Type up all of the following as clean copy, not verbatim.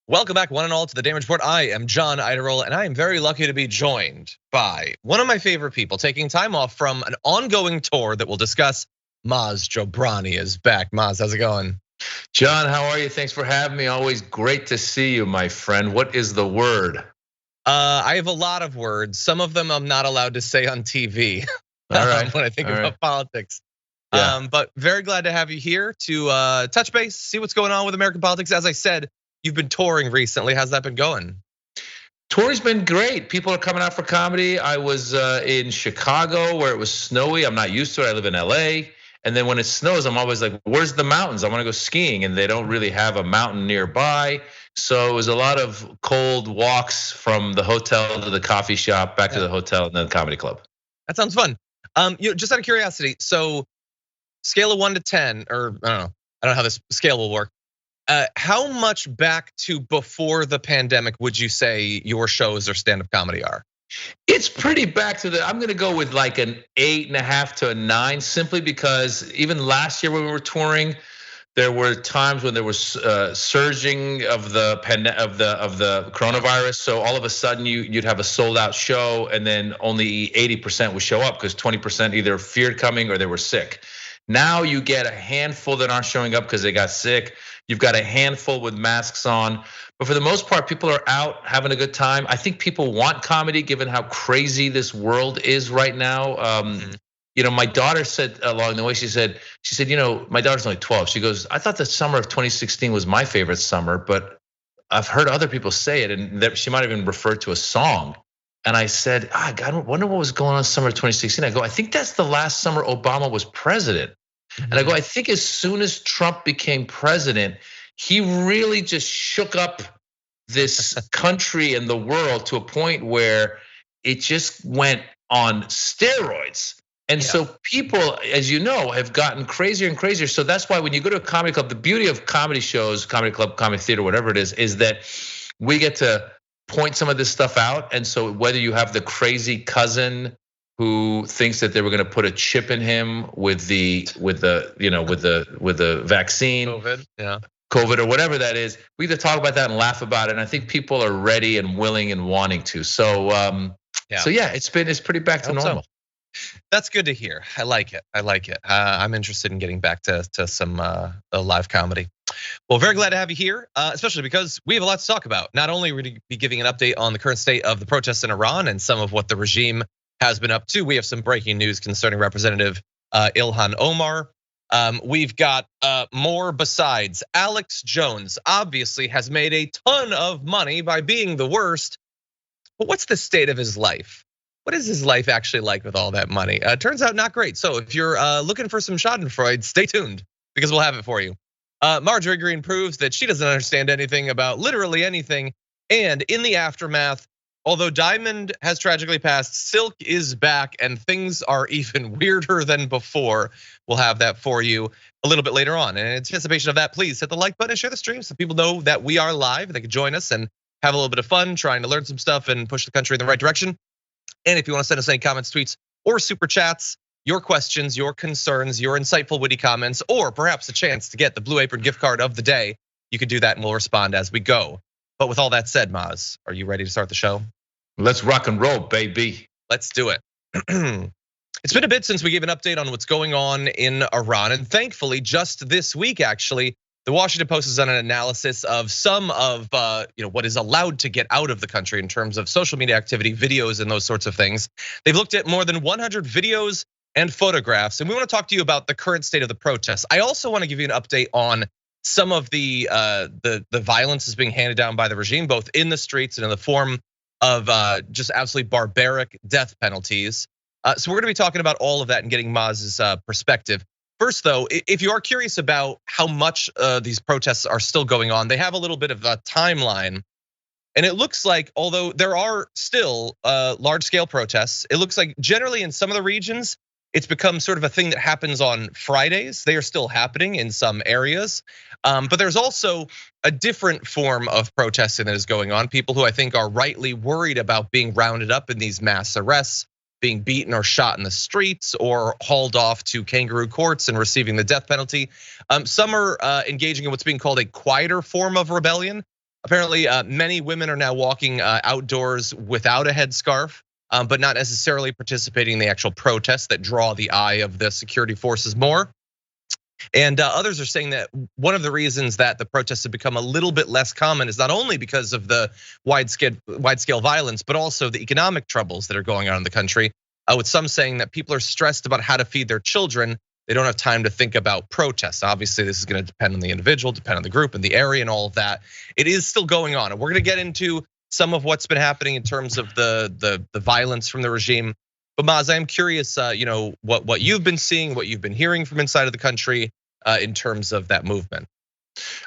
Welcome back, one and all, to the Damage Report. I am John Idarola, and I am very lucky to be joined by one of my favorite people taking time off from an ongoing tour that we'll discuss. Maz Jobrani is back. Maz, how's it going? John, how are you? Thanks for having me. Always great to see you, my friend. What is the word? I have a lot of words. Some of them I'm not allowed to say on TV All right. when I think about politics. Yeah. But very glad to have you here to touch base, see what's going on with American politics. As I said, you've been touring recently. How's that been going? Touring's been great. People are coming out for comedy. I was in Chicago where it was snowy. I'm not used to it. I live in LA. And then when it snows, I'm always like, where's the mountains? I want to go skiing. And they don't really have a mountain nearby. So it was a lot of cold walks from the hotel to the coffee shop, back to the hotel, and then the comedy club. That sounds fun. Just out of curiosity, so scale of 1 to 10, or I don't know how this scale will work. How much back to before the pandemic would you say your shows or stand-up comedy are? It's pretty back to I'm gonna go with like an 8.5 to a 9, simply because even last year when we were touring, there were times when there was surging of the coronavirus. So all of a sudden you'd have a sold out show, and then only 80% would show up because 20% either feared coming or they were sick. Now you get a handful that aren't showing up because they got sick. You've got a handful with masks on, but for the most part, people are out having a good time. I think people want comedy given how crazy this world is right now. My daughter said along the way, she said, my daughter's only 12. She goes, I thought the summer of 2016 was my favorite summer, but I've heard other people say it, and that she might have even referred to a song. And I said, God, I wonder what was going on summer of 2016. I go, I think that's the last summer Obama was president. And I go, I think as soon as Trump became president, he really just shook up this country and the world to a point where it just went on steroids. And so people, as you know, have gotten crazier and crazier. So that's why when you go to a comedy club, the beauty of comedy shows, comedy club, comedy theater, whatever it is that we get to point some of this stuff out. And so whether you have the crazy cousin who thinks that they were going to put a chip in him with the vaccine, COVID or whatever that is, we either talk about that and laugh about it. And I think people are ready and willing and wanting to. So it's pretty back to normal. So. That's good to hear. I like it. I'm interested in getting back to some live comedy. Well, very glad to have you here, especially because we have a lot to talk about. Not only are we going to be giving an update on the current state of the protests in Iran and some of what the regime has been up to. We have some breaking news concerning Representative Ilhan Omar. We've got more besides. Alex Jones obviously has made a ton of money by being the worst. But what's the state of his life? What is his life actually like with all that money? Turns out not great. So if you're looking for some schadenfreude, stay tuned because we'll have it for you. Marjorie Greene proves that she doesn't understand anything about literally anything. And in the aftermath, although Diamond has tragically passed, Silk is back and things are even weirder than before. We'll have that for you a little bit later on. And in anticipation of that, please hit the like button and share the stream so people know that we are live. They can join us and have a little bit of fun trying to learn some stuff and push the country in the right direction. And if you want to send us any comments, tweets, or super chats, your questions, your concerns, your insightful, witty comments, or perhaps a chance to get the Blue Apron gift card of the day, you can do that and we'll respond as we go. But with all that said, Maz, are you ready to start the show? Let's rock and roll, baby. Let's do it. It's been a bit since we gave an update on what's going on in Iran. And thankfully, just this week, actually, the Washington Post has done an analysis of some of what is allowed to get out of the country in terms of social media activity, videos, and those sorts of things. They've looked at more than 100 videos and photographs, and we want to talk to you about the current state of the protests. I also want to give you an update on some of the violence that's being handed down by the regime, both in the streets and in the form of just absolutely barbaric death penalties. So we're going to be talking about all of that and getting Maz's perspective. First, though, if you are curious about how much these protests are still going on, they have a little bit of a timeline. And it looks like, although there are still large-scale protests, it looks like generally in some of the regions, it's become sort of a thing that happens on Fridays. They are still happening in some areas. But there's also a different form of protesting that is going on. People who I think are rightly worried about being rounded up in these mass arrests, being beaten or shot in the streets or hauled off to kangaroo courts and receiving the death penalty. Some are engaging in what's being called a quieter form of rebellion. Apparently, many women are now walking outdoors without a headscarf, but not necessarily participating in the actual protests that draw the eye of the security forces more. And others are saying that one of the reasons that the protests have become a little bit less common is not only because of the wide scale violence, but also the economic troubles that are going on in the country. With some saying that people are stressed about how to feed their children. They don't have time to think about protests. Obviously, this is going to depend on the individual, depend on the group and the area and all of that. It is still going on. And we're going to get into some of what's been happening in terms of the violence from the regime. But Maz, I'm curious, what you've been seeing, what you've been hearing from inside of the country in terms of that movement.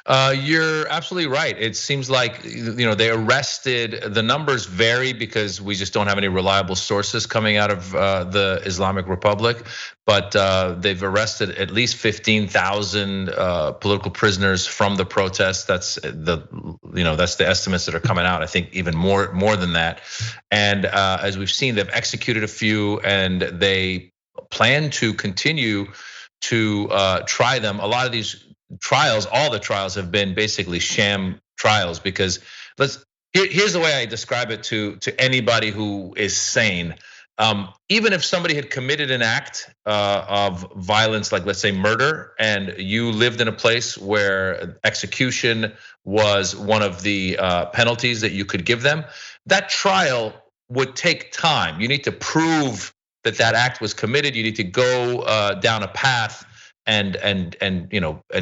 You're absolutely right. It seems like they arrested. The numbers vary because we just don't have any reliable sources coming out of the Islamic Republic. But they've arrested at least 15,000 political prisoners from the protests. That's the estimates that are coming out. I think even more than that. And as we've seen, they've executed a few, and they plan to continue to try them. A lot of these trials, all the trials have been basically sham trials, because here's the way I describe it to anybody who is sane. Even if somebody had committed an act of violence, like let's say murder, and you lived in a place where execution was one of the penalties that you could give them, that trial would take time. You need to prove that act was committed. You need to go down a path and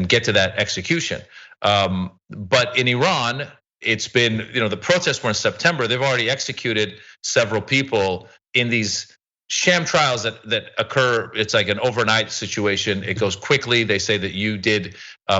get to that execution. But in Iran, it's been, the protests were in September. They've already executed several people in these sham trials that occur. It's like an overnight situation. It goes quickly. They say that you did.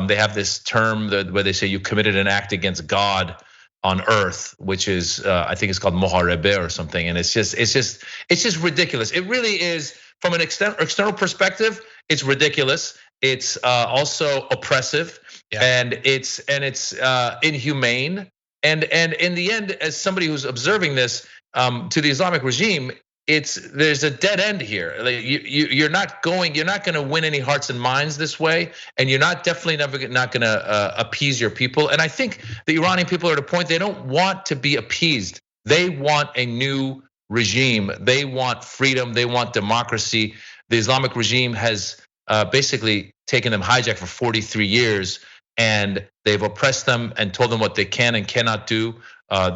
They have this term where they say you committed an act against God on earth, which is I think it's called moharebe or something. And it's just ridiculous. It really is. From an external perspective, it's ridiculous. It's also oppressive, and it's inhumane. And in the end, as somebody who's observing this to the Islamic regime, there's a dead end here. Like you're not going to win any hearts and minds this way, and you're definitely not going to appease your people. And I think the Iranian people are at a point they don't want to be appeased. They want a new regime. They want freedom. They want democracy. The Islamic regime has basically taken them hijacked for 43 years, and they've oppressed them and told them what they can and cannot do.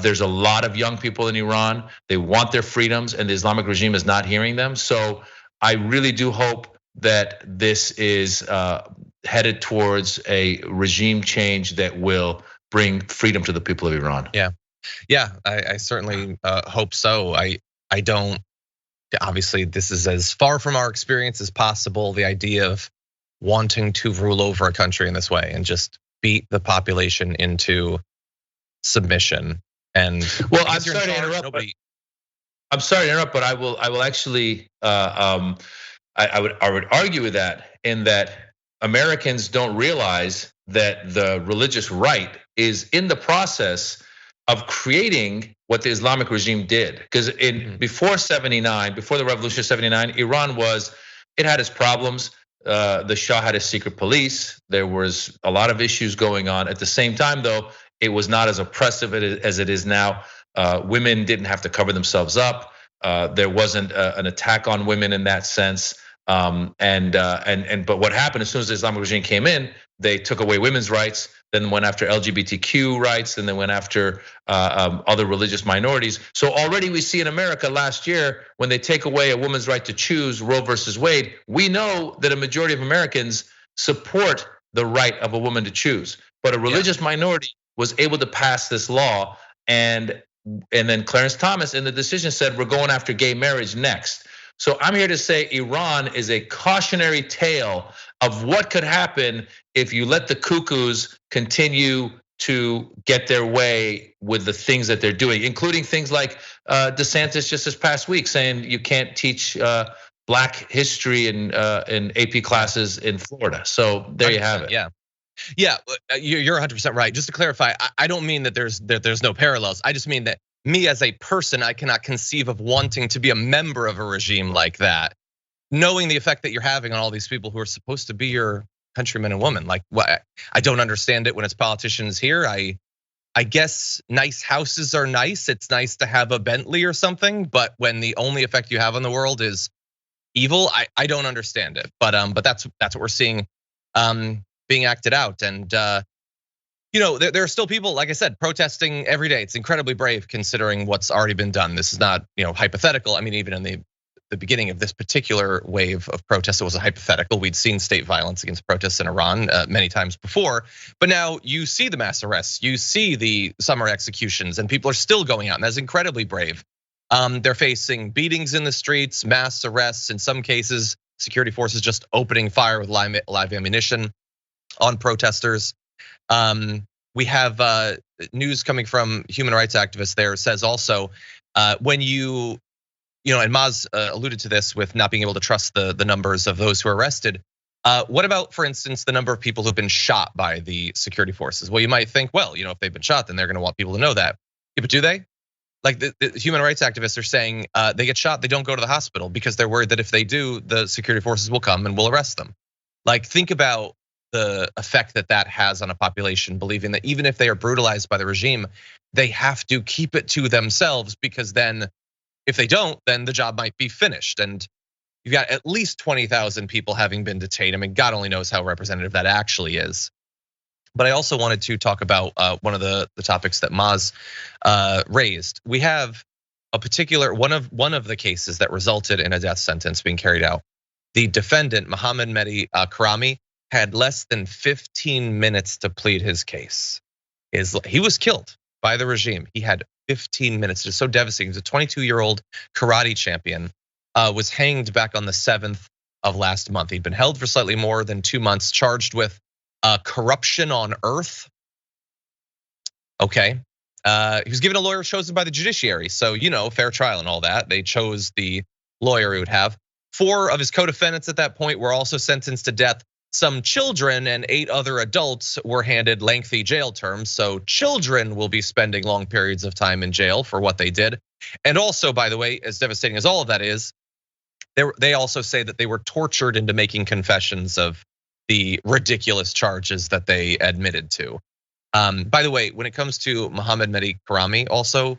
There's a lot of young people in Iran. They want their freedoms, and the Islamic regime is not hearing them. So I really do hope that this is headed towards a regime change that will bring freedom to the people of Iran. Yeah, I certainly hope so. I don't. Obviously, this is as far from our experience as possible. The idea of wanting to rule over a country in this way and just beat the population into submission. And well, I'm sorry to interrupt. I'm sorry to interrupt, but I will actually. I would argue with that, in that Americans don't realize that the religious right is in the process of creating what the Islamic regime did. Because before '79, before the revolution of '79, Iran had its problems. The Shah had a secret police. There was a lot of issues going on. At the same time, though, it was not as oppressive as it is now. Women didn't have to cover themselves up. There wasn't an attack on women in that sense. But what happened as soon as the Islamic regime came in, they took away women's rights, then went after LGBTQ rights, and then went after other religious minorities. So already we see in America last year, when they take away a woman's right to choose, Roe versus Wade, we know that a majority of Americans support the right of a woman to choose. But a religious minority was able to pass this law, and then Clarence Thomas in the decision said, we're going after gay marriage next. So I'm here to say Iran is a cautionary tale of what could happen if you let the cuckoos continue to get their way with the things that they're doing, including things like DeSantis just this past week saying you can't teach Black history in AP classes in Florida. So there you have it. Yeah, you're 100% right. Just to clarify, I don't mean that there's no parallels. I just mean that me as a person, I cannot conceive of wanting to be a member of a regime like that, knowing the effect that you're having on all these people who are supposed to be your countrymen and women. Like, I don't understand it when it's politicians here. I guess nice houses are nice. It's nice to have a Bentley or something, but when the only effect you have on the world is evil, I don't understand it. But that's what we're seeing being acted out. And there are still people, like I said, protesting every day. It's incredibly brave considering what's already been done. This is not hypothetical. I mean, even in the beginning of this particular wave of protests, it was a hypothetical. We'd seen state violence against protests in Iran many times before, but now you see the mass arrests, you see the summer executions, and people are still going out, and that's incredibly brave. They're facing beatings in the streets, mass arrests, in some cases, security forces just opening fire with live ammunition on protesters. We have news coming from human rights activists there says also when and Maz alluded to this with not being able to trust the numbers of those who are arrested. What about, for instance, the number of people who've been shot by the security forces? Well, you might think, well, if they've been shot, then they're going to want people to know that. Yeah, but do they? Like the human rights activists are saying, they get shot, they don't go to the hospital because they're worried that if they do, the security forces will come and will arrest them. Like, think about the effect that has on a population, believing that even if they are brutalized by the regime, they have to keep it to themselves, because then if they don't, then the job might be finished. And you've got at least 20,000 people having been detained. I mean, God only knows how representative that actually is. But I also wanted to talk about one of the topics that Maz raised. We have a particular one of the cases that resulted in a death sentence being carried out. The defendant, Mohammed Mehdi Karami, had less than 15 minutes to plead his case. He was killed by the regime. He had 15 minutes. It's so devastating. He's a 22-year-old karate champion, was hanged back on the 7th of last month. He'd been held for slightly more than 2 months, charged with corruption on earth. Okay, he was given a lawyer chosen by the judiciary, so fair trial and all that. They chose the lawyer he would have. 4 of his co-defendants at that point were also sentenced to death. Some children and 8 other adults were handed lengthy jail terms. So children will be spending long periods of time in jail for what they did. And also, by the way, as devastating as all of that is, they also say that they were tortured into making confessions of the ridiculous charges that they admitted to. By the way, when it comes to Mohammed Mehdi Karami, also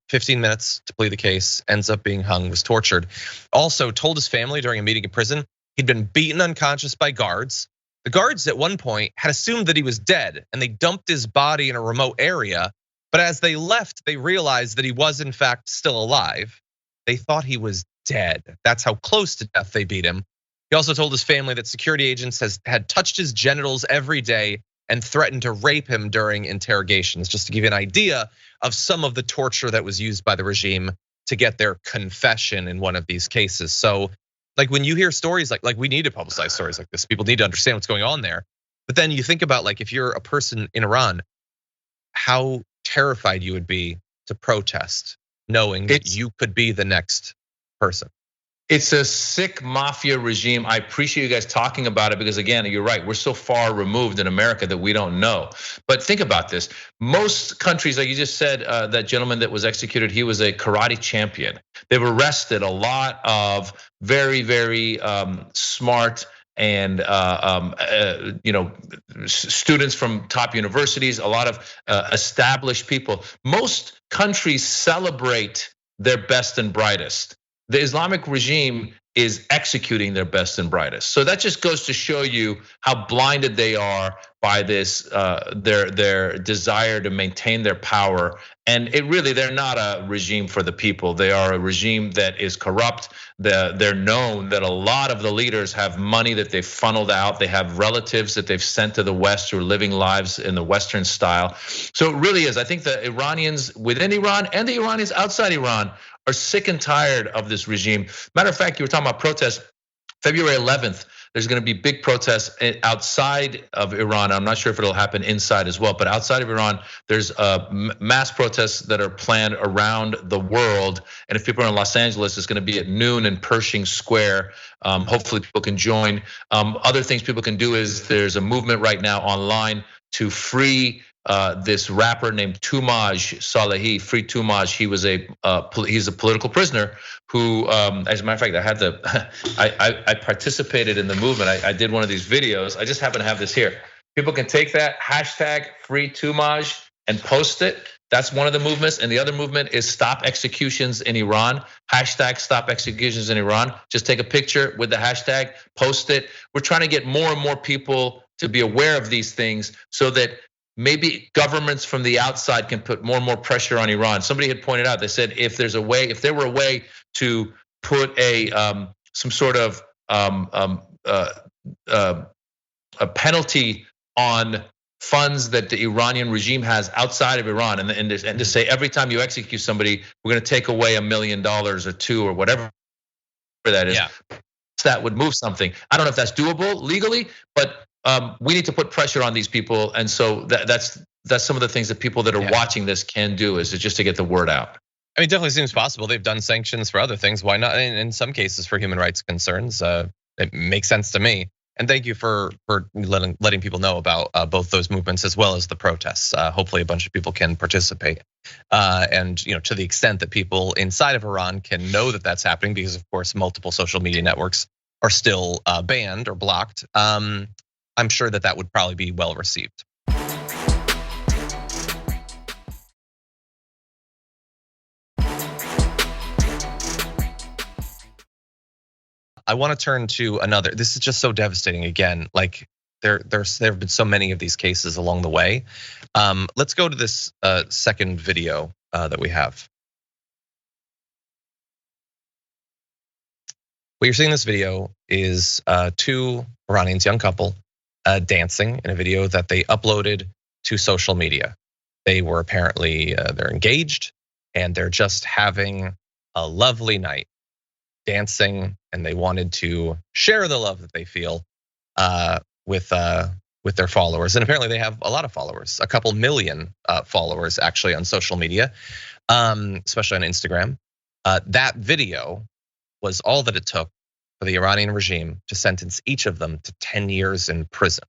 15 minutes to plead the case, ends up being hung, was tortured. Also told his family during a meeting in prison, he'd been beaten unconscious by guards. The guards at one point had assumed that he was dead, and they dumped his body in a remote area. But as they left, they realized that he was in fact still alive. They thought he was dead. That's how close to death they beat him. He also told his family that security agents had touched his genitals every day and threatened to rape him during interrogations, just to give you an idea of some of the torture that was used by the regime to get their confession in one of these cases. So, like, when you hear stories like we need to publicize stories like this, people need to understand what's going on there. But then you think about, like, if you're a person in Iran, how terrified you would be to protest, knowing that you could be the next person. It's a sick mafia regime. I appreciate you guys talking about it because, again, you're right. We're so far removed in America that we don't know. But think about this. Most countries, like you just said, that gentleman that was executed, he was a karate champion. They've arrested a lot of very, very smart and students from top universities, a lot of established people. Most countries celebrate their best and brightest. The Islamic regime is executing their best and brightest. So that just goes to show you how blinded they are by this, their desire to maintain their power. And they're not a regime for the people. They are a regime that is corrupt. They're known that a lot of the leaders have money that they've funneled out. They have relatives that they've sent to the West who are living lives in the Western style. So it really is. I think the Iranians within Iran and the Iranians outside Iran are sick and tired of this regime. Matter of fact, you were talking about protests. February 11th, there's going to be big protests outside of Iran. I'm not sure if it'll happen inside as well, but outside of Iran, there's mass protests that are planned around the world. And if people are in Los Angeles, it's going to be at noon in Pershing Square. Hopefully people can join. Other things people can do is there's a movement right now online to free this rapper named Tumaj Salehi, free Tumaj. He's a political prisoner who, as a matter of fact, I participated in the movement. I did one of these videos. I just happen to have this here. People can take that hashtag free Tumaj. and post it. That's one of the movements. And the other movement is stop executions in Iran. Hashtag stop executions in Iran. Just take a picture with the hashtag, post it. We're trying to get more and more people to be aware of these things so that maybe governments from the outside can put more and more pressure on Iran. Somebody had pointed out, they said if there were a way to put some sort of a penalty on funds that the Iranian regime has outside of Iran, and to say every time you execute somebody, we're going to take away $1 million or $2 million or whatever that is. Yeah. That would move something. I don't know if that's doable legally, but we need to put pressure on these people, and so that's some of the things that people that are watching this can do, is just to get the word out. I mean, it definitely seems possible. They've done sanctions for other things. Why not? In some cases, for human rights concerns, it makes sense to me. And thank you for letting people know about both those movements as well as the protests. Hopefully, a bunch of people can participate, and to the extent that people inside of Iran can know that that's happening, because of course multiple social media networks are still banned or blocked. I'm sure that would probably be well received. I want to turn to another. This is just so devastating. Again, like there have been so many of these cases along the way. Let's go to this second video that we have. What you're seeing in this video is two Iranians, young couple, dancing in a video that they uploaded to social media. They were apparently they're engaged and they're just having a lovely night, dancing, and they wanted to share the love that they feel with their followers. And apparently they have a lot of followers, a couple million followers actually on social media, especially on Instagram. That video was all that it took for the Iranian regime to sentence each of them to 10 years in prison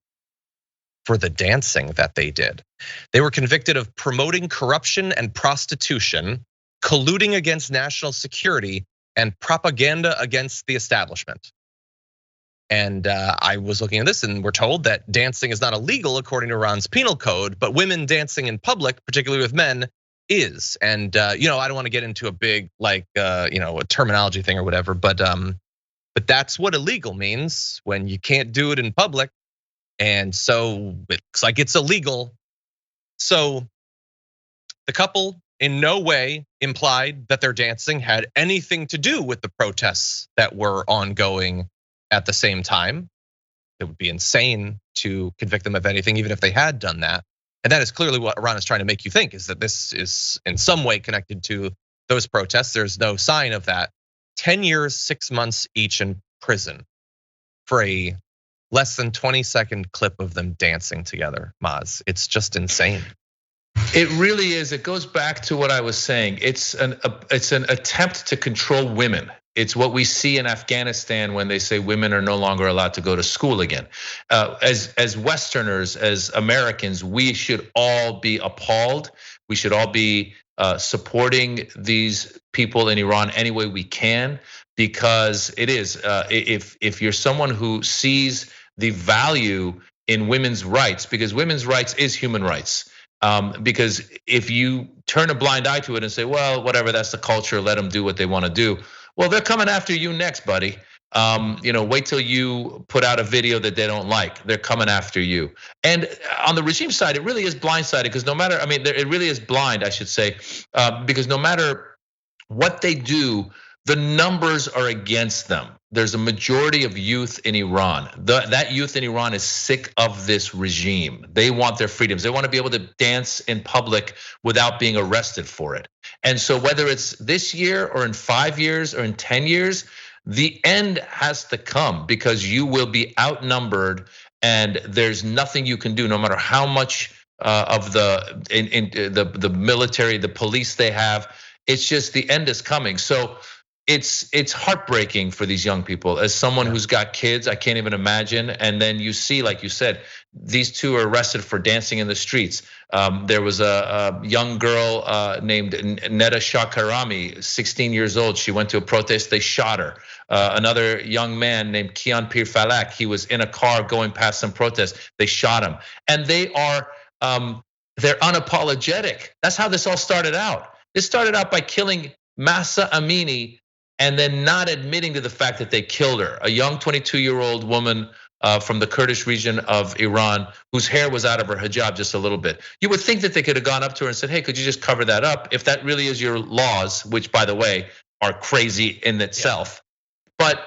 for the dancing that they did. They were convicted of promoting corruption and prostitution, colluding against national security, and propaganda against the establishment. And I was looking at this, and we're told that dancing is not illegal according to Iran's penal code, but women dancing in public, particularly with men, is. And I don't want to get into a big a terminology thing or whatever, but that's what illegal means when you can't do it in public, and so it looks like it's illegal. So the couple in no way implied that their dancing had anything to do with the protests that were ongoing at the same time. It would be insane to convict them of anything, even if they had done that. And that is clearly what Iran is trying to make you think, is that this is in some way connected to those protests. There's no sign of that. 10 years, 6 months each in prison for a less than 20-second clip of them dancing together, Maz. It's just insane. It really is. It goes back to what I was saying. It's an attempt to control women. It's what we see in Afghanistan when they say women are no longer allowed to go to school again. As Westerners, as Americans, we should all be appalled. We should all be supporting these people in Iran any way we can, because it is. If you're someone who sees the value in women's rights, because women's rights is human rights. Because if you turn a blind eye to it and say, well, whatever, that's the culture, let them do what they want to do. Well, they're coming after you next, buddy. Wait till you put out a video that they don't like. They're coming after you. And on the regime side, it really is blindsided, because it really is blind, I should say, because no matter what they do, the numbers are against them. There's a majority of youth in Iran. That youth in Iran is sick of this regime. They want their freedoms. They want to be able to dance in public without being arrested for it. And so whether it's this year or in 5 years or in 10 years, the end has to come, because you will be outnumbered and there's nothing you can do, no matter how much of the military, the police they have. It's just the end is coming. So it's heartbreaking for these young people. As someone who's got kids, I can't even imagine. And then you see, like you said, these two are arrested for dancing in the streets. There was a young girl named Neda Shahkarami, 16 years old. She went to a protest, they shot her. Another young man named Kian Pir Falak, he was in a car going past some protest, they shot him. And they are they're unapologetic. That's how this all started out. It started out by killing Masa Amini and then not admitting to the fact that they killed her, a young 22-year-old woman from the Kurdish region of Iran whose hair was out of her hijab just a little bit. You would think that they could have gone up to her and said, hey, could you just cover that up if that really is your laws, which by the way, are crazy in itself. But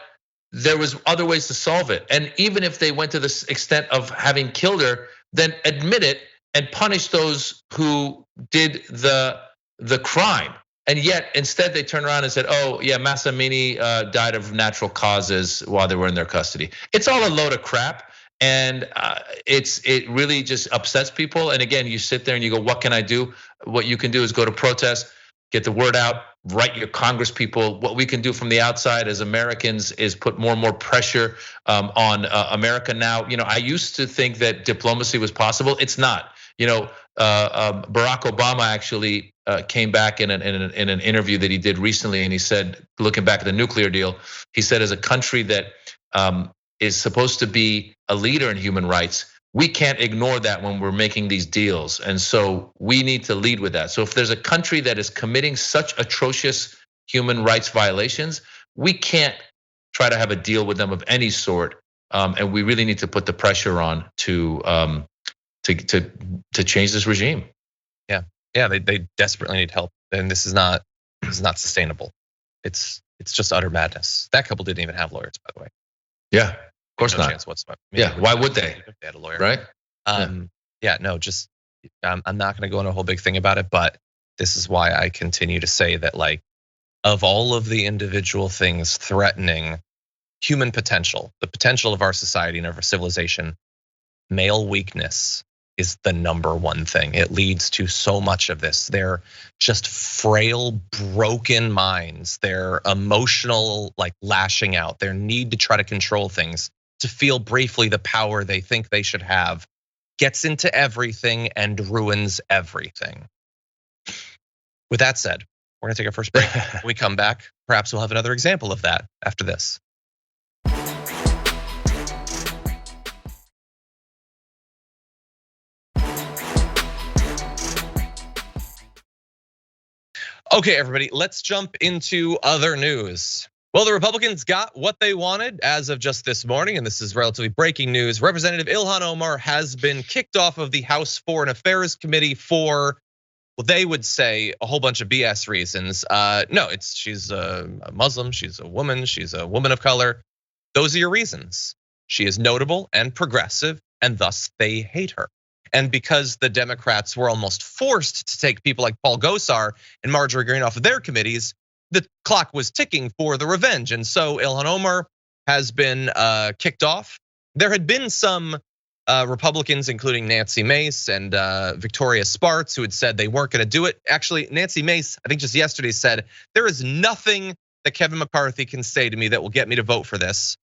there was other ways to solve it. And even if they went to the extent of having killed her, then admit it and punish those who did the crime. And yet, instead, they turned around and said, "Oh, yeah, Masa Amini died of natural causes while they were in their custody." It's all a load of crap, and it really just upsets people. And again, you sit there and you go, "What can I do?" What you can do is go to protest, get the word out, write your Congress people. What we can do from the outside as Americans is put more and more pressure on America now. I used to think that diplomacy was possible. It's not. Barack Obama actually came back in an interview that he did recently, and he said, looking back at the nuclear deal, he said, as a country that is supposed to be a leader in human rights, we can't ignore that when we're making these deals. And so we need to lead with that. So if there's a country that is committing such atrocious human rights violations, we can't try to have a deal with them of any sort. And we really need to put the pressure on to change this regime. Yeah, they desperately need help, and this is not sustainable. It's just utter madness. That couple didn't even have lawyers, by the way. Yeah, of course no not. chance whatsoever. Yeah, why would they? They had a lawyer, right? Yeah, no, just I'm not going to go into a whole big thing about it, but this is why I continue to say that, like, of all of the individual things threatening human potential, the potential of our society and of our civilization, male weakness is the number one thing. It leads to so much of this. They're just frail, broken minds. Their emotional, like, lashing out, their need to try to control things, to feel briefly the power they think they should have, gets into everything and ruins everything. With that said, we're gonna take our first break. When we come back, perhaps we'll have another example of that after this. Okay, everybody, let's jump into other news. Well, the Republicans got what they wanted as of just this morning, and this is relatively breaking news. Representative Ilhan Omar has been kicked off of the House Foreign Affairs Committee for, well, they would say a whole bunch of BS reasons. No, she's a Muslim, she's a woman of color. Those are your reasons. She is notable and progressive, and thus they hate her. And because the Democrats were almost forced to take people like Paul Gosar and Marjorie Greene off of their committees, the clock was ticking for the revenge. And so Ilhan Omar has been kicked off. There had been some Republicans, including Nancy Mace and Victoria Spartz, who had said they weren't gonna do it. Actually, Nancy Mace, I think just yesterday, said, there is nothing that Kevin McCarthy can say to me that will get me to vote for this,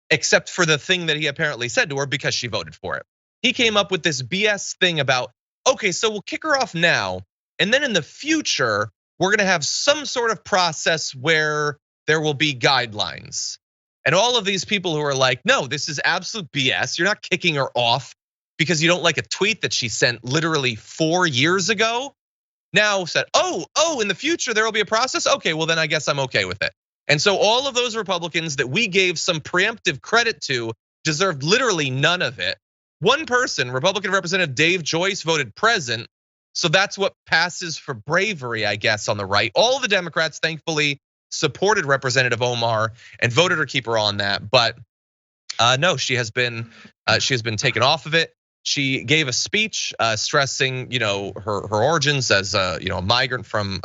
except for the thing that he apparently said to her because she voted for it. He came up with this BS thing about, okay, so we'll kick her off now, and then in the future, we're gonna have some sort of process where there will be guidelines. And all of these people who are like, no, this is absolute BS. You're not kicking her off because you don't like a tweet that she sent literally 4 years ago. Now said, oh, in the future there will be a process. Okay, well then I guess I'm okay with it. And so all of those Republicans that we gave some preemptive credit to deserved literally none of it. One person, Republican Representative Dave Joyce, voted present. So that's what passes for bravery, I guess, on the right. All the Democrats, thankfully, supported Representative Omar and voted her keep her on that. But no, she has been taken off of it. She gave a speech stressing, her origins as a migrant from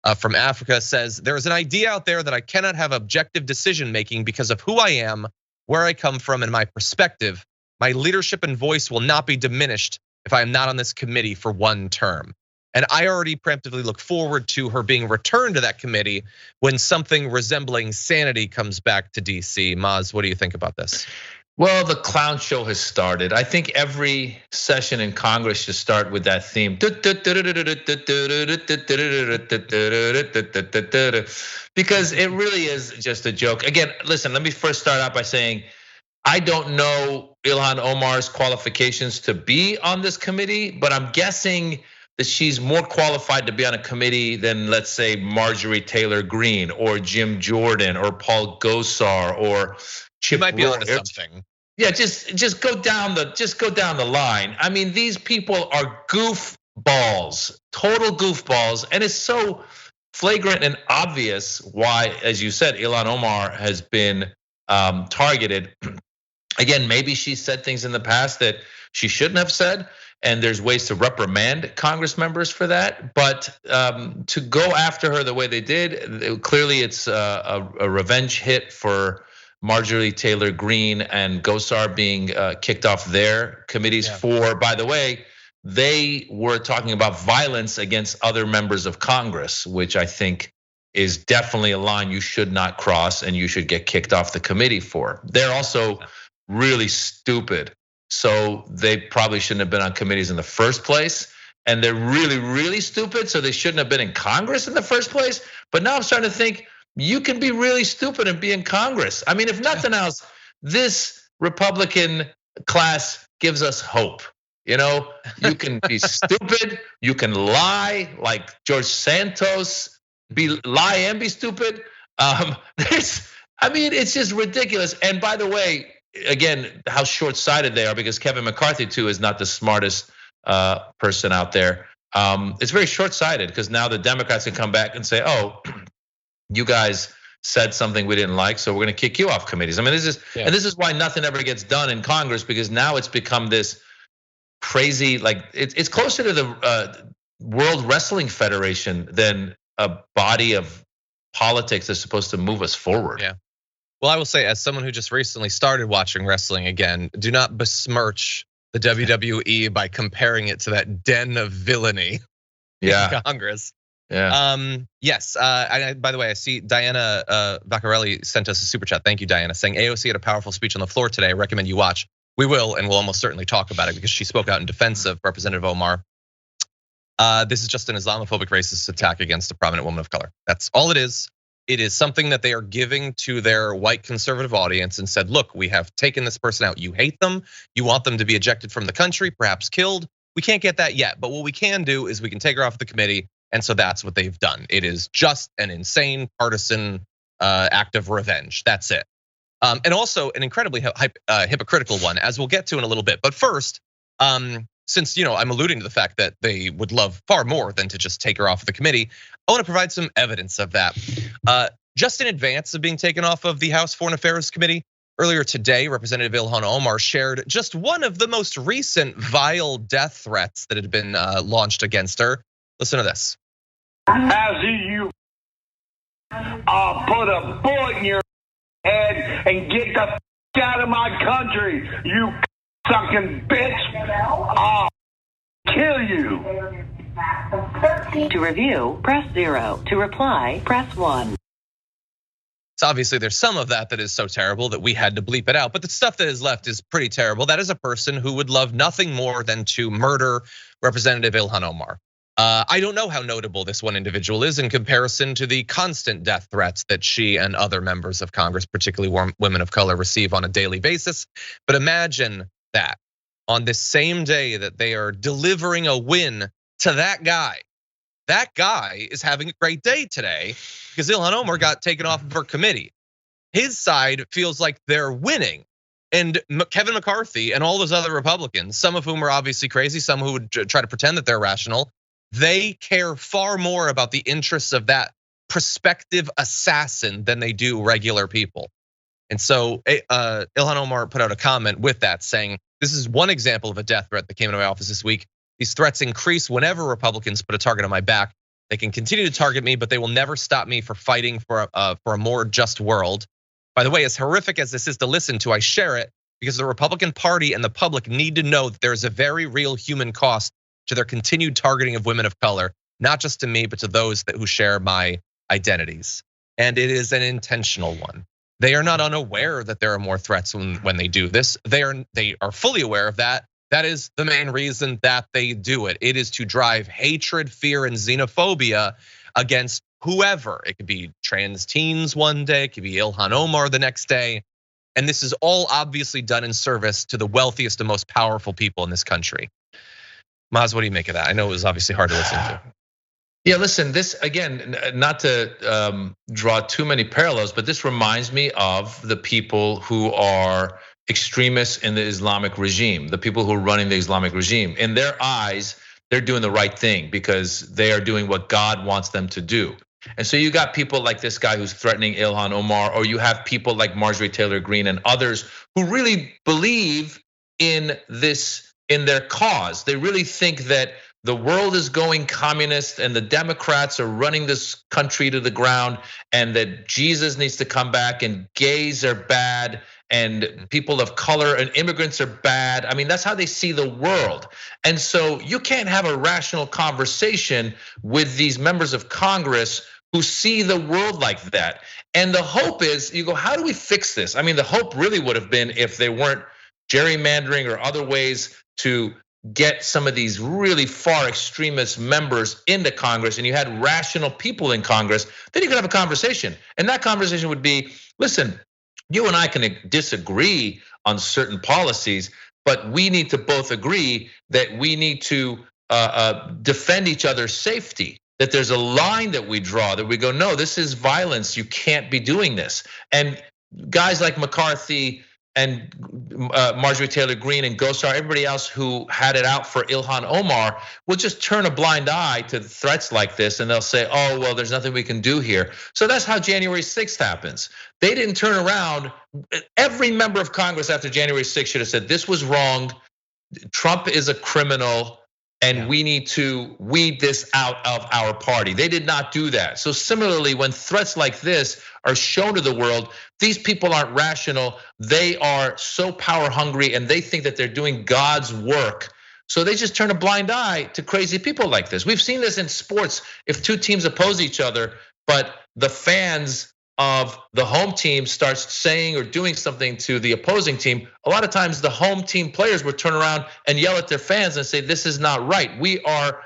Africa. Says there is an idea out there that I cannot have objective decision making because of who I am, where I come from, and my perspective. My leadership and voice will not be diminished if I am not on this committee for one term. And I already preemptively look forward to her being returned to that committee when something resembling sanity comes back to DC. Maz, what do you think about this? Well, the clown show has started. I think every session in Congress should start with that theme. Because it really is just a joke. Again, listen, let me first start out by saying, I don't know Ilhan Omar's qualifications to be on this committee, but I'm guessing that she's more qualified to be on a committee than, let's say, Marjorie Taylor Greene or Jim Jordan or Paul Gosar or Chip She might be Roy. onto something. Yeah, just go down the line. I mean, these people are goofballs, total goofballs, and it's so flagrant and obvious why, as you said, Ilhan Omar has been targeted. Again, maybe she said things in the past that she shouldn't have said, and there's ways to reprimand Congress members for that. But to go after her the way they did, clearly it's a revenge hit for Marjorie Taylor Greene and Gosar being kicked off their committees for, by the way, they were talking about violence against other members of Congress, which I think is definitely a line you should not cross and you should get kicked off the committee for. They're also really stupid. So they probably shouldn't have been on committees in the first place. And they're really, really stupid. So they shouldn't have been in Congress in the first place. But now I'm starting to think you can be really stupid and be in Congress. I mean, if nothing else, this Republican class gives us hope. You know, you can be stupid, you can lie like George Santos, lie and be stupid. It's just ridiculous. And by the way, again, how short-sighted they are, because Kevin McCarthy too is not the smartest person out there. It's very short-sighted because now the Democrats can come back and say, "Oh, you guys said something we didn't like, so we're going to kick you off committees." I mean, and this is why nothing ever gets done in Congress, because now it's become this crazy, like it's closer to the World Wrestling Federation than a body of politics that's supposed to move us forward. Yeah. Well, I will say, as someone who just recently started watching wrestling again, do not besmirch the WWE by comparing it to that den of villainy in Congress. Yeah. Yes. By the way, I see Diana Vaccarelli sent us a super chat. Thank you, Diana, saying AOC had a powerful speech on the floor today. I recommend you watch. We will, and we'll almost certainly talk about it because she spoke out in defense of Representative Omar. This is just an Islamophobic racist attack against a prominent woman of color. That's all it is. It is something that they are giving to their white conservative audience and said, look, we have taken this person out. You hate them. You want them to be ejected from the country, perhaps killed. We can't get that yet, but what we can do is we can take her off the committee. And so that's what they've done. It is just an insane partisan act of revenge. That's it. And also an incredibly hypocritical one, as we'll get to in a little bit. But first, since I'm alluding to the fact that they would love far more than to just take her off of the committee, I want to provide some evidence of that. Just in advance of being taken off of the House Foreign Affairs Committee, earlier today, Representative Ilhan Omar shared just one of the most recent vile death threats that had been launched against her. Listen to this. As you put a bullet in your head and get the f out of my country, you sucking bitch. I'll kill you. To review, press 0. To reply, press 1. So obviously there's some of that is so terrible that we had to bleep it out, but the stuff that is left is pretty terrible. That is a person who would love nothing more than to murder Representative Ilhan Omar. I don't know how notable this one individual is in comparison to the constant death threats that she and other members of Congress, particularly women of color, receive on a daily basis. But imagine that on this same day that they are delivering a win to that guy is having a great day today because Ilhan Omar got taken off of her committee. His side feels like they're winning. And Kevin McCarthy and all those other Republicans, some of whom are obviously crazy, some who would try to pretend that they're rational, they care far more about the interests of that prospective assassin than they do regular people. And so Ilhan Omar put out a comment with that saying, this is one example of a death threat that came into my office this week. These threats increase whenever Republicans put a target on my back. They can continue to target me, but they will never stop me for fighting for a more just world. By the way, as horrific as this is to listen to, I share it because the Republican Party and the public need to know that there is a very real human cost to their continued targeting of women of color, not just to me, but to those who share my identities. And it is an intentional one. They are not unaware that there are more threats when they do this. They are fully aware of that. That is the main reason that they do it. It is to drive hatred, fear, and xenophobia against whoever. It could be trans teens one day, it could be Ilhan Omar the next day. And this is all obviously done in service to the wealthiest and most powerful people in this country. Maz, what do you make of that? I know it was obviously hard to listen to. Yeah, listen, this again, not to draw too many parallels, but this reminds me of the people who are extremists in the Islamic regime, the people who are running the Islamic regime. In their eyes, they're doing the right thing because they are doing what God wants them to do. And so you got people like this guy who's threatening Ilhan Omar, or you have people like Marjorie Taylor Greene and others who really believe in this, in their cause. They really think that the world is going communist and the Democrats are running this country to the ground, and that Jesus needs to come back, and gays are bad, and people of color and immigrants are bad. I mean, that's how they see the world. And so you can't have a rational conversation with these members of Congress who see the world like that. And the hope is, you go, how do we fix this? I mean, the hope really would have been if they weren't gerrymandering or other ways to get some of these really far extremist members into Congress, and you had rational people in Congress, then you could have a conversation. And that conversation would be, listen, you and I can disagree on certain policies, but we need to both agree that we need to defend each other's safety, that there's a line that we draw, that we go, no, this is violence, you can't be doing this. And guys like McCarthy and Marjorie Taylor Greene and Gosar, everybody else who had it out for Ilhan Omar, will just turn a blind eye to threats like this, and they'll say, oh, well, there's nothing we can do here. So that's how January 6th happens. They didn't turn around. Every member of Congress after January 6th should have said, this was wrong, Trump is a criminal, and we need to weed this out of our party. They did not do that. So similarly, when threats like this are shown to the world, these people aren't rational. They are so power hungry, and they think that they're doing God's work. So they just turn a blind eye to crazy people like this. We've seen this in sports. If two teams oppose each other, but the fans of the home team starts saying or doing something to the opposing team, a lot of times the home team players would turn around and yell at their fans and say, this is not right. We are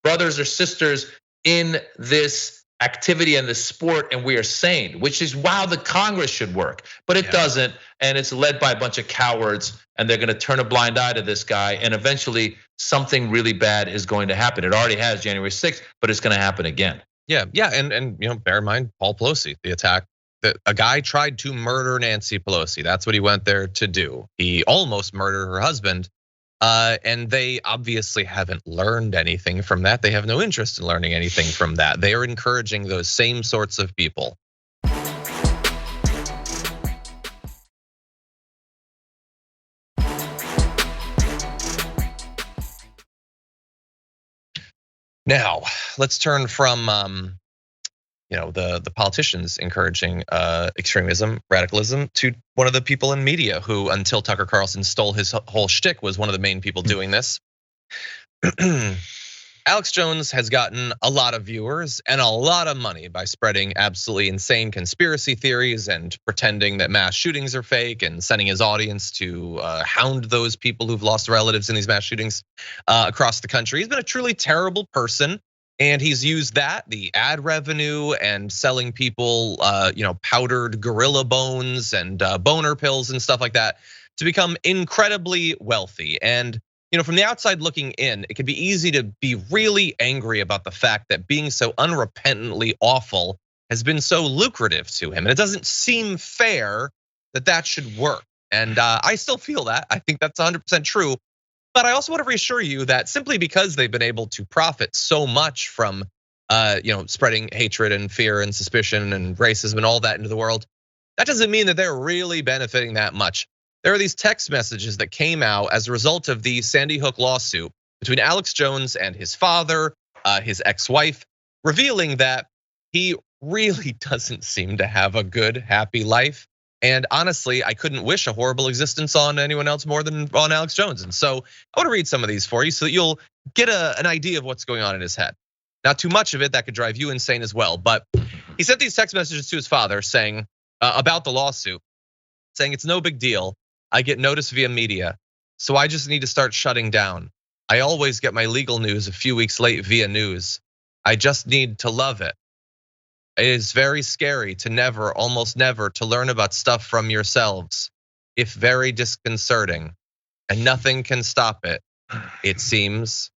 brothers or sisters in this activity and this sport, and we are sane, which is how the Congress should work. But it doesn't, and it's led by a bunch of cowards, and they're gonna turn a blind eye to this guy, and eventually something really bad is going to happen. It already has January 6th, but it's gonna happen again. Yeah, and bear in mind Paul Pelosi, the attack that a guy tried to murder Nancy Pelosi. That's what he went there to do. He almost murdered her husband, and they obviously haven't learned anything from that. They have no interest in learning anything from that. They are encouraging those same sorts of people. Now, let's turn from the politicians encouraging extremism, radicalism, to one of the people in media who, until Tucker Carlson stole his whole shtick, was one of the main people doing this. Alex Jones has gotten a lot of viewers and a lot of money by spreading absolutely insane conspiracy theories and pretending that mass shootings are fake, and sending his audience to hound those people who've lost relatives in these mass shootings across the country. He's been a truly terrible person, and he's used that, the ad revenue and selling people powdered gorilla bones and boner pills and stuff like that, to become incredibly wealthy. And from the outside looking in, it can be easy to be really angry about the fact that being so unrepentantly awful has been so lucrative to him. And it doesn't seem fair that that should work. And I still feel that. I think that's 100% true. But I also want to reassure you that simply because they've been able to profit so much from spreading hatred and fear and suspicion and racism and all that into the world, that doesn't mean that they're really benefiting that much. There are these text messages that came out as a result of the Sandy Hook lawsuit between Alex Jones and his father, his ex-wife, revealing that he really doesn't seem to have a good, happy life. And honestly, I couldn't wish a horrible existence on anyone else more than on Alex Jones. And so I want to read some of these for you so that you'll get an idea of what's going on in his head. Not too much of it that could drive you insane as well, but he sent these text messages to his father saying about the lawsuit, saying it's no big deal. I get notice via media, so I just need to start shutting down. I always get my legal news a few weeks late via news. I just need to love it. It is very scary to never, almost never, to learn about stuff from yourselves. If very disconcerting, and nothing can stop it. It seems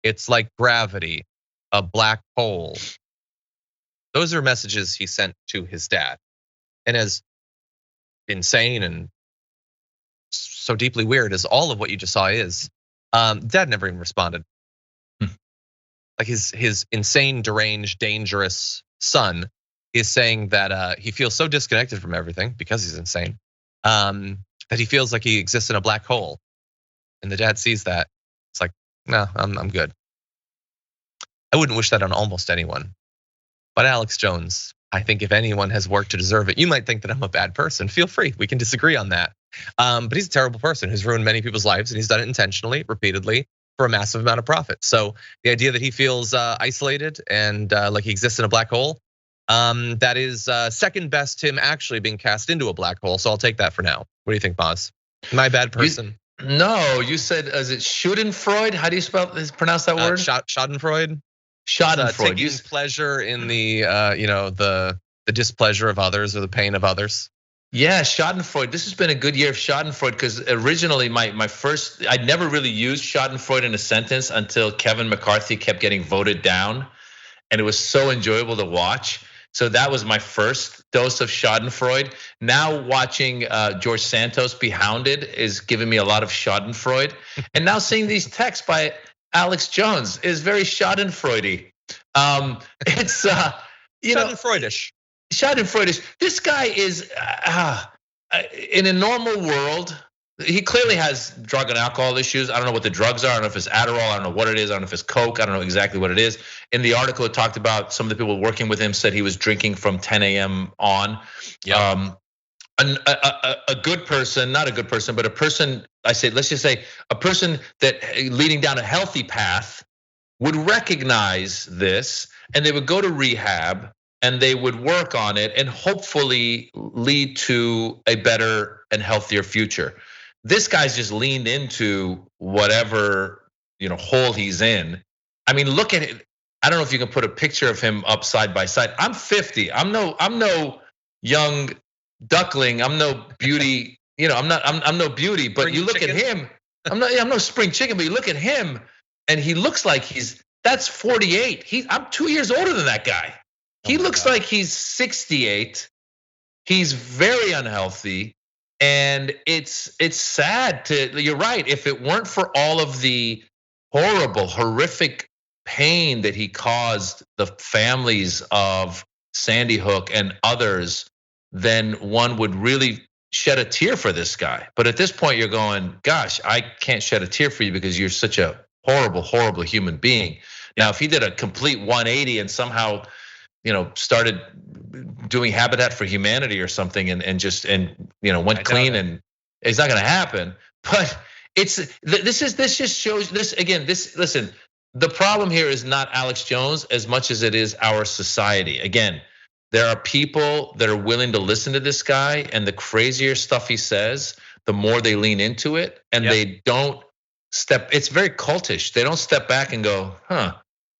it's like gravity, a black hole. Those are messages he sent to his dad. And as insane and so deeply weird as all of what you just saw is, dad never even responded. Like his insane, deranged, dangerous son is saying that he feels so disconnected from everything because he's insane, that he feels like he exists in a black hole. And the dad sees that. It's like, no, I'm good. I wouldn't wish that on almost anyone. But Alex Jones, I think if anyone has worked to deserve it, you might think that I'm a bad person. Feel free, we can disagree on that. But he's a terrible person who's ruined many people's lives, and he's done it intentionally, repeatedly, for a massive amount of profit. So the idea that he feels isolated and like he exists in a black hole, that is second best to him actually being cast into a black hole. So I'll take that for now. What do you think, Maz? Am I a bad person? No, you said, is it Schadenfreude? How do you pronounce that word? Schadenfreude. Schadenfreude. Taking pleasure in the the displeasure of others or the pain of others. Yeah, Schadenfreude. This has been a good year of Schadenfreude because originally my first, I'd never really used Schadenfreude in a sentence until Kevin McCarthy kept getting voted down, and it was so enjoyable to watch. So that was my first dose of Schadenfreude. Now watching George Santos be hounded is giving me a lot of Schadenfreude, and now seeing these texts by Alex Jones is very Schadenfreudy. It's Schadenfreudish. Schadenfreudish. This guy is in a normal world. He clearly has drug and alcohol issues. I don't know what the drugs are. I don't know if it's Adderall. I don't know what it is. I don't know if it's Coke. I don't know exactly what it is. In the article, it talked about some of the people working with him said he was drinking from 10 a.m. on. Yeah. A good person, not a good person, but a person, let's just say a person that leading down a healthy path would recognize this, and they would go to rehab and they would work on it and hopefully lead to a better and healthier future. This guy's just leaned into whatever hole he's in. I mean, look at it. I don't know if you can put a picture of him up side by side. I'm 50. I'm no young duckling. I'm no beauty. I'm no beauty. But you look at him. I'm no spring chicken. But you look at him, and he looks like that's 48. I'm 2 years older than that guy. He looks like he's 68. He's very unhealthy, and it's sad you're right. If it weren't for all of the horrible, horrific pain that he caused the families of Sandy Hook and others, then one would really shed a tear for this guy. But at this point, you're going, gosh, I can't shed a tear for you because you're such a horrible, horrible human being. Now, if he did a complete 180 and somehow started doing Habitat for Humanity or something and went clean, and it's not going to happen. But this just shows this again. Listen, the problem here is not Alex Jones as much as it is our society. Again, there are people that are willing to listen to this guy, and the crazier stuff he says, the more they lean into it, and they don't step. It's very cultish. They don't step back and go,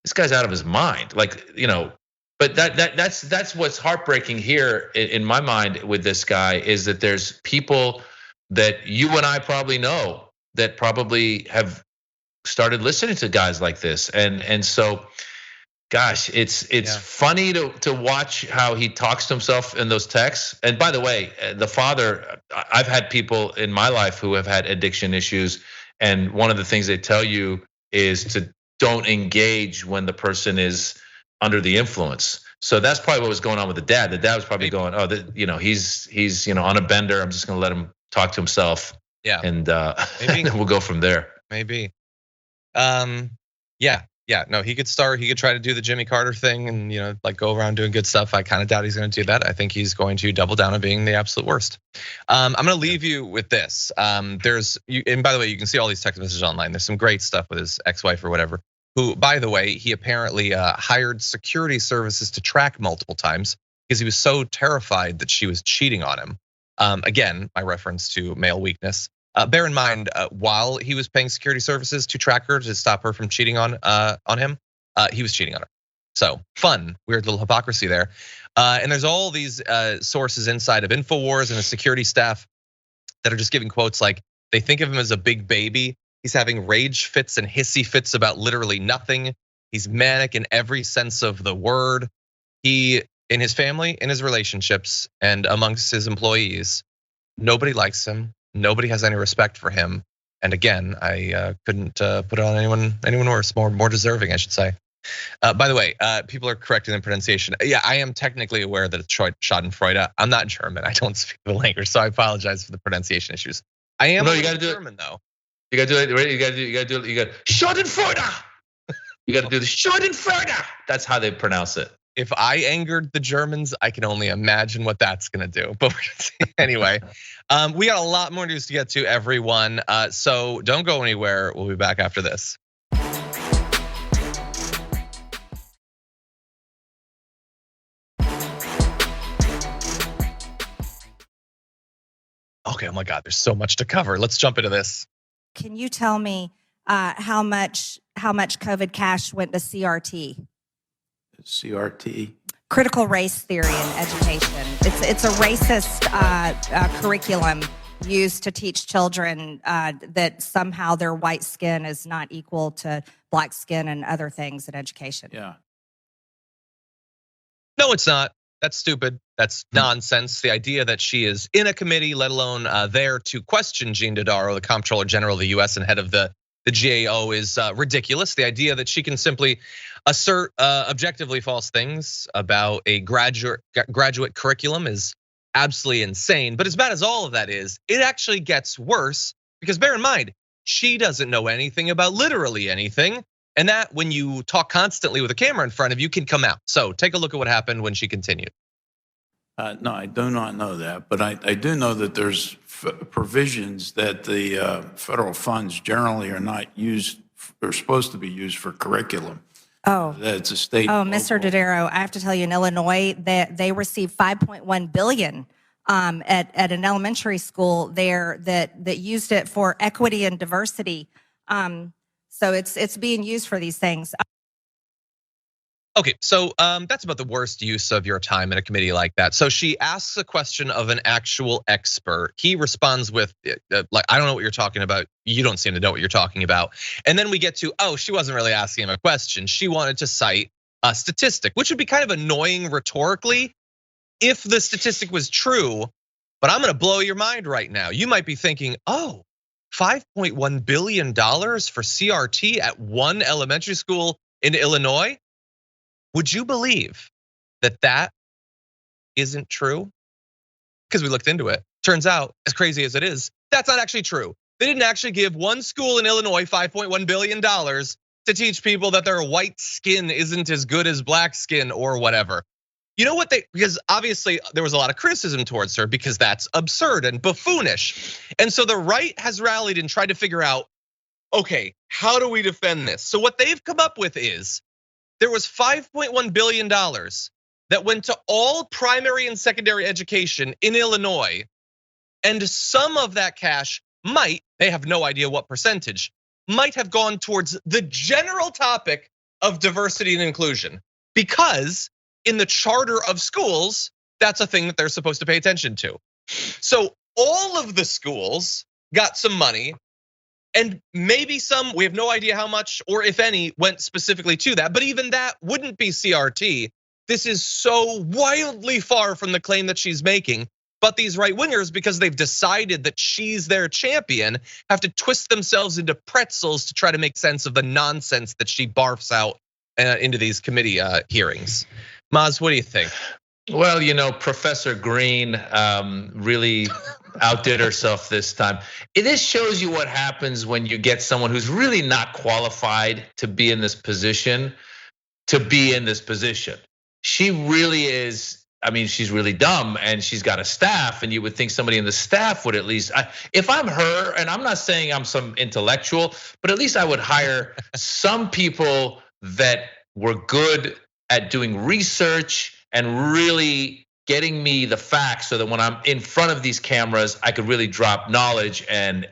this guy's out of his mind. But that's what's heartbreaking here in my mind with this guy is that there's people that you and I probably know that probably have started listening to guys like this, and so, gosh, it's funny to watch how he talks to himself in those texts. And by the way, the father, I've had people in my life who have had addiction issues, and one of the things they tell you is to don't engage when the person is under the influence. So that's probably what was going on with the dad. The dad was probably going, he's on a bender. I'm just going to let him talk to himself. Yeah. And then we'll go from there. Maybe. Yeah. No, he could try to do the Jimmy Carter thing and go around doing good stuff. I kind of doubt he's going to do that. I think he's going to double down on being the absolute worst. I'm going to leave you with this. And by the way, you can see all these text messages online. There's some great stuff with his ex-wife or whatever, who, by the way, he apparently hired security services to track multiple times because he was so terrified that she was cheating on him. Again, my reference to male weakness. Bear in mind, while he was paying security services to track her to stop her from cheating on him, he was cheating on her. So fun, weird little hypocrisy there. And there's all these sources inside of InfoWars and the security staff that are just giving quotes like they think of him as a big baby. He's having rage fits and hissy fits about literally nothing. He's manic in every sense of the word. He, in his family, in his relationships, and amongst his employees, nobody likes him. Nobody has any respect for him. And again, I couldn't put it on anyone worse, more deserving, I should say. By the way, people are correcting the pronunciation. Yeah, I am technically aware that it's Schadenfreude. I'm not German. I don't speak the language, so I apologize for the pronunciation issues. I am German though. You gotta do it. Right? You gotta do it. You got Schadenfreude. You gotta do the Schadenfreude. That's how they pronounce it. If I angered the Germans, I can only imagine what that's gonna do. But we're gonna see anyway. We got a lot more news to get to, everyone. So don't go anywhere. We'll be back after this. Okay, oh my God, there's so much to cover. Let's jump into this. Can you tell me how much COVID cash went to CRT? CRT? Critical race theory in education. It's a racist curriculum used to teach children that somehow their white skin is not equal to black skin and other things in education. Yeah. No, it's not. That's stupid. That's nonsense. The idea that she is in a committee, let alone there to question Gene Dodaro, the Comptroller General of the US and head of the GAO, is ridiculous. The idea that she can simply assert objectively false things about a graduate curriculum is absolutely insane. But as bad as all of that is, it actually gets worse because bear in mind, she doesn't know anything about literally anything. And that when you talk constantly with a camera in front of you can come out. So take a look at what happened when she continued. No, I do not know that, but I do know that there's provisions that the federal funds generally are not used, are supposed to be used for curriculum. Oh, That's a state. Oh, Mr. Dodaro, I have to tell you, in Illinois, they received $5.1 billion at an elementary school there that used it for equity and diversity. So it's being used for these things. Okay, so that's about the worst use of your time in a committee like that. So she asks a question of an actual expert. He responds with, like, I don't know what you're talking about. You don't seem to know what you're talking about. And then we get to, oh, she wasn't really asking him a question. She wanted to cite a statistic, which would be kind of annoying rhetorically if the statistic was true. But I'm gonna blow your mind right now. You might be thinking, oh, $5.1 billion for CRT at one elementary school in Illinois? Would you believe that that isn't true? Because we looked into it. Turns out, as crazy as it is, that's not actually true. They didn't actually give one school in Illinois $5.1 billion to teach people that their white skin isn't as good as black skin or whatever. You know what because obviously there was a lot of criticism towards her because that's absurd and buffoonish. And so the right has rallied and tried to figure out, okay, how do we defend this? So what they've come up with is there was $5.1 billion that went to all primary and secondary education in Illinois. And some of that cash they have no idea what percentage, might have gone towards the general topic of diversity and inclusion. Because in the charter of schools, that's a thing that they're supposed to pay attention to. So all of the schools got some money, and maybe some, we have no idea how much or if any went specifically to that, but even that wouldn't be CRT. This is so wildly far from the claim that she's making. But these right wingers, because they've decided that she's their champion, have to twist themselves into pretzels to try to make sense of the nonsense that she barfs out into these committee hearings. Maz, what do you think? Well, Professor Greene really outdid herself this time. This shows you what happens when you get someone who's really not qualified to be in this position, She really is. I mean, she's really dumb and she's got a staff, and you would think somebody in the staff would at least, if I'm her, and I'm not saying I'm some intellectual, but at least I would hire some people that were good at doing research and really getting me the facts so that when I'm in front of these cameras, I could really drop knowledge and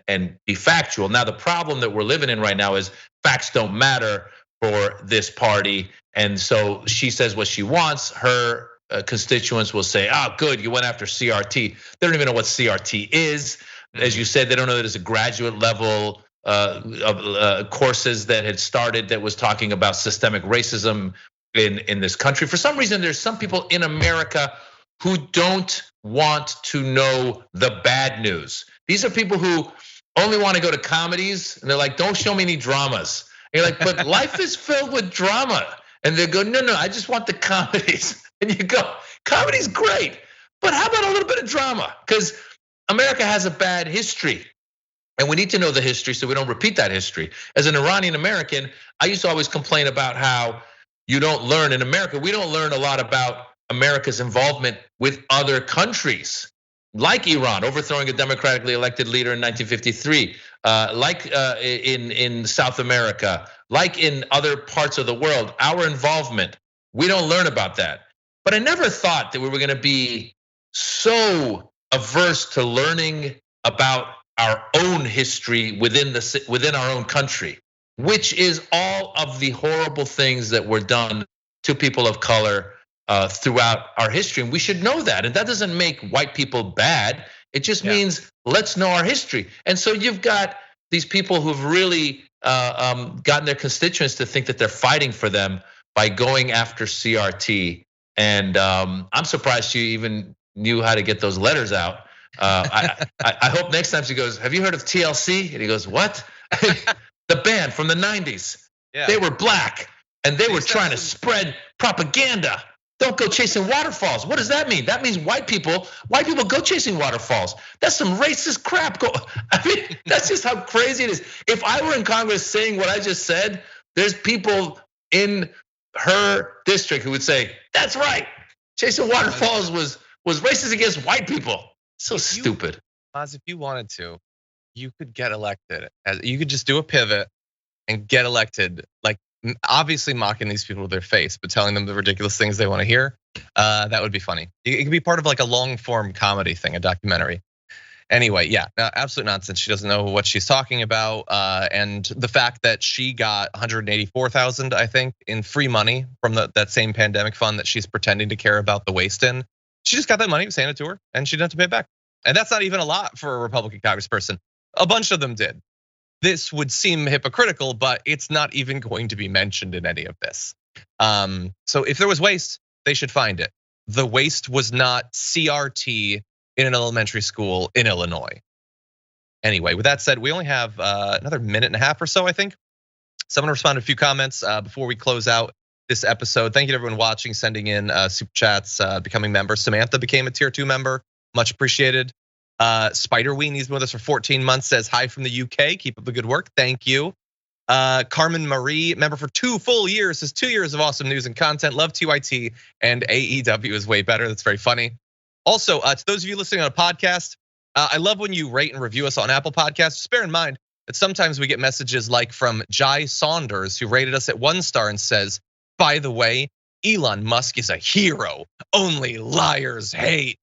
be factual. Now, the problem that we're living in right now is facts don't matter for this party, And so she says what she wants. Her constituents will say, "Oh, good, you went after CRT." They don't even know what CRT is. As you said, they don't know that it's a graduate level of courses that had started that was talking about systemic racism in this country. For some reason, there's some people in America who don't want to know the bad news. These are people who only want to go to comedies, and they're like, "Don't show me any dramas." And you're like, "But life is filled with drama." And they go, "No, I just want the comedies." And you go, "Comedy's great, but how about a little bit of drama?" Because America has a bad history. And we need to know the history so we don't repeat that history. As an Iranian American, I used to always complain about how you don't learn in America. We don't learn a lot about America's involvement with other countries, like Iran, overthrowing a democratically elected leader in 1953, like in South America, like in other parts of the world, our involvement. We don't learn about that. But I never thought that we were gonna be so averse to learning about our own history within our own country, which is all of the horrible things that were done to people of color throughout our history. And we should know that. And that doesn't make white people bad. It just means let's know our history. And so you've got these people who've really gotten their constituents to think that they're fighting for them by going after CRT. And I'm surprised she even knew how to get those letters out. I hope next time she goes, "Have you heard of TLC?" And he goes, "What?" The band from the 90s. Yeah. They were black and they were trying to spread propaganda. Don't go chasing waterfalls. What does that mean? That means white people go chasing waterfalls. That's some racist crap. I mean, that's just how crazy it is. If I were in Congress saying what I just said, there's people in her district who would say, "That's right. Chasing waterfalls was racist against white people." So stupid. Maz, if you wanted to, you could get elected. You could just do a pivot and get elected, like obviously mocking these people to their face, but telling them the ridiculous things they want to hear. That would be funny. It could be part of like a long form comedy thing, a documentary. Anyway, yeah, absolute nonsense. She doesn't know what she's talking about. And the fact that she got 184,000, I think, in free money from that same pandemic fund that she's pretending to care about the waste in. She just got that money, was handed to her, and she didn't have to pay it back. And that's not even a lot for a Republican congressperson. A bunch of them did. This would seem hypocritical, but it's not even going to be mentioned in any of this. So if there was waste, they should find it. The waste was not CRT in an elementary school in Illinois. Anyway, with that said, we only have another minute and a half or so, I think. So I'm gonna respond to a few comments before we close out this episode. Thank you to everyone watching, sending in super chats, becoming members. Samantha became a tier 2 member, much appreciated. Spider Weenie's been with us for 14 months, says hi from the UK. Keep up the good work, thank you. Carmen Marie, member for 2 full years, says 2 years of awesome news and content. Love TYT and AEW is way better. That's very funny. Also, to those of you listening on a podcast, I love when you rate and review us on Apple Podcasts. Just bear in mind that sometimes we get messages like from Jai Saunders, who rated us at 1 star and says, "By the way, Elon Musk is a hero. Only liars hate.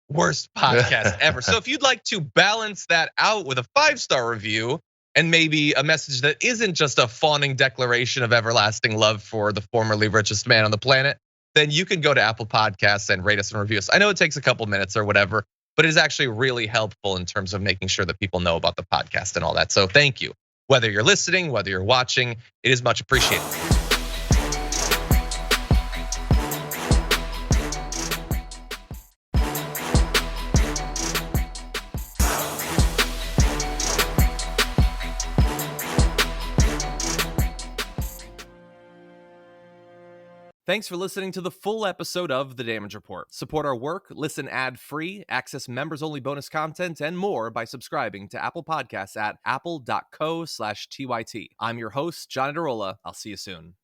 Worst podcast ever." So if you'd like to balance that out with a 5-star review and maybe a message that isn't just a fawning declaration of everlasting love for the formerly richest man on the planet, then you can go to Apple Podcasts and rate us and review us. I know it takes a couple minutes or whatever, but it is actually really helpful in terms of making sure that people know about the podcast and all that. So thank you. Whether you're listening, whether you're watching, it is much appreciated. Thanks for listening to the full episode of The Damage Report. Support our work, listen ad-free, access members-only bonus content, and more by subscribing to Apple Podcasts at apple.co/TYT. I'm your host, John Adarola. I'll see you soon.